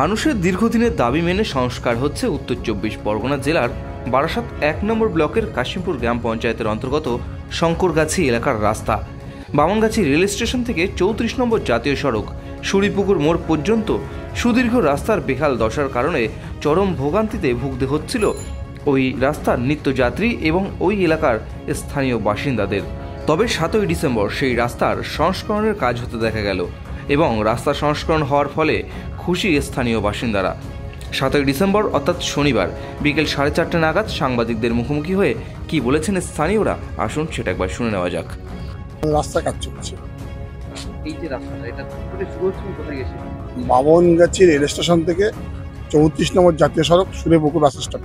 মানুষের দীর্ঘদিনের দাবি মেনে সংস্কার হচ্ছে উত্তর ২৪ পরগনা জেলার বারাসাত ১ নম্বর ব্লকের কাশিমপুর গ্রাম পঞ্চায়েতের অন্তর্গত শঙ্করগাছি এলাকার রাস্তা। বামনগাছি রেল স্টেশন থেকে ৩৪ নম্বর জাতীয় সড়ক সুরিপুকুর মোড় পর্যন্ত সুদীর্ঘ রাস্তার বেহাল দশার কারণে চরম ভোগান্তিতে ভুগতে হচ্ছিল ওই রাস্তার নিত্যযাত্রী এবং ওই এলাকার স্থানীয় বাসিন্দাদের। তবে ৭ই ডিসেম্বর সেই রাস্তার সংস্করণের কাজ হতে দেখা গেল এবং রাস্তা সংস্করণ হওয়ার ফলে খুশি স্থানীয় বাসিন্দারা। ৭ই ডিসেম্বর অর্থাৎ শনিবার বিকেল ৪:৩০ নাগাদ সাংবাদিকদের মুখোমুখি হয়ে কি বলেছেন স্থানীয়রা, আসুন সেটা একবার শুনে নেওয়া যাক। রাস্তা কাজ চলছে। এই যে রাস্তাটা, এটা শুরু হচ্ছে কোথায় গেছে? বামনগাছি রেল স্টেশন থেকে ৩৪ নম্বর জাতীয় সড়ক সুরিপুকুর বাস স্টপ।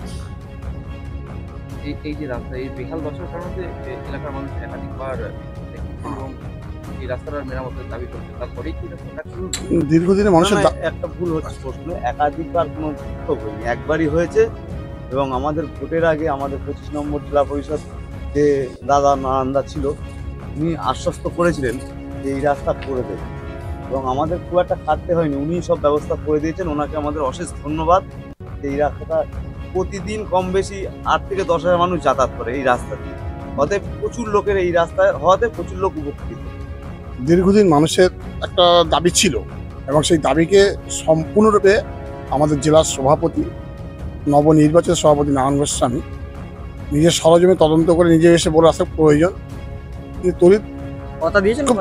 এই যে রাস্তা, এই বেহাল দশার কারণে এলাকার মানুষ একাধিকবার এবং এই রাস্তার মেরামতের দাবি করছে, তারপরেই কি দীর্ঘদিনে মানুষের একটা ভুল হচ্ছে প্রশ্ন, একাধিকবার কোনো উদ্যোগ হয়নি, একবারই হয়েছে। এবং আমাদের ভোটের আগে আমাদের ২৫ নম্বর জেলা পরিষদ যে দাদা নারায়ণদা ছিল, উনি আশ্বস্ত করেছিলেন যে এই রাস্তা করে দেবেন এবং আমাদের খুব একটা খাটতে হয়নি, উনি সব ব্যবস্থা করে দিয়েছেন। ওনাকে আমাদের অশেষ ধন্যবাদ। এই রাস্তাটা প্রতিদিন কম বেশি ৮ থেকে ১০,০০০ মানুষ যাতায়াত করে এই রাস্তা দিয়ে, অতএব প্রচুর লোকের এই রাস্তায় হওয়াতে প্রচুর লোক উপকৃত। দীর্ঘদিন মানুষের একটা দাবি ছিল এবং সেই দাবিকে সম্পূর্ণরূপে আমাদের জেলার সভাপতি, নবনির্বাচিত সভাপতি নারায়ণ গোস্বামী নিজের সরজমে তদন্ত করে নিজে এসে বলে আসা প্রয়োজন। তিনি তড়িৎ খুব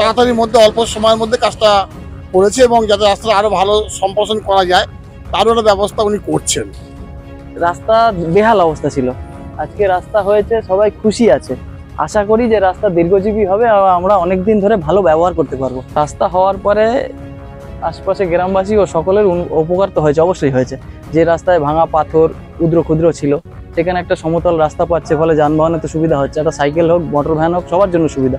তাড়াতাড়ির মধ্যে অল্প সময়ের মধ্যে কাজটা করেছে এবং যাতে রাস্তাটা আরো ভালো সম্প্রসারণ করা যায় তারও একটা ব্যবস্থা উনি করছেন। রাস্তা বেহাল অবস্থা ছিল, আজকে রাস্তা হয়েছে, সবাই খুশি আছে। আশা করি যে রাস্তা দীর্ঘজীবী হবে আর আমরা অনেকদিন ধরে ভালো ব্যবহার করতে পারবো। রাস্তা হওয়ার পরে আশপাশে গ্রামবাসী ও সকলের উপকার তো হয়েছে, অবশ্যই হয়েছে। যে রাস্তায় ভাঙা পাথর ক্ষুদ্র ক্ষুদ্র ছিল সেখানে একটা সমতল রাস্তা পাচ্ছে, ফলে যানবাহনের তো সুবিধা হচ্ছে, একটা সাইকেল হোক মোটর ভ্যান হোক সবার জন্য সুবিধা।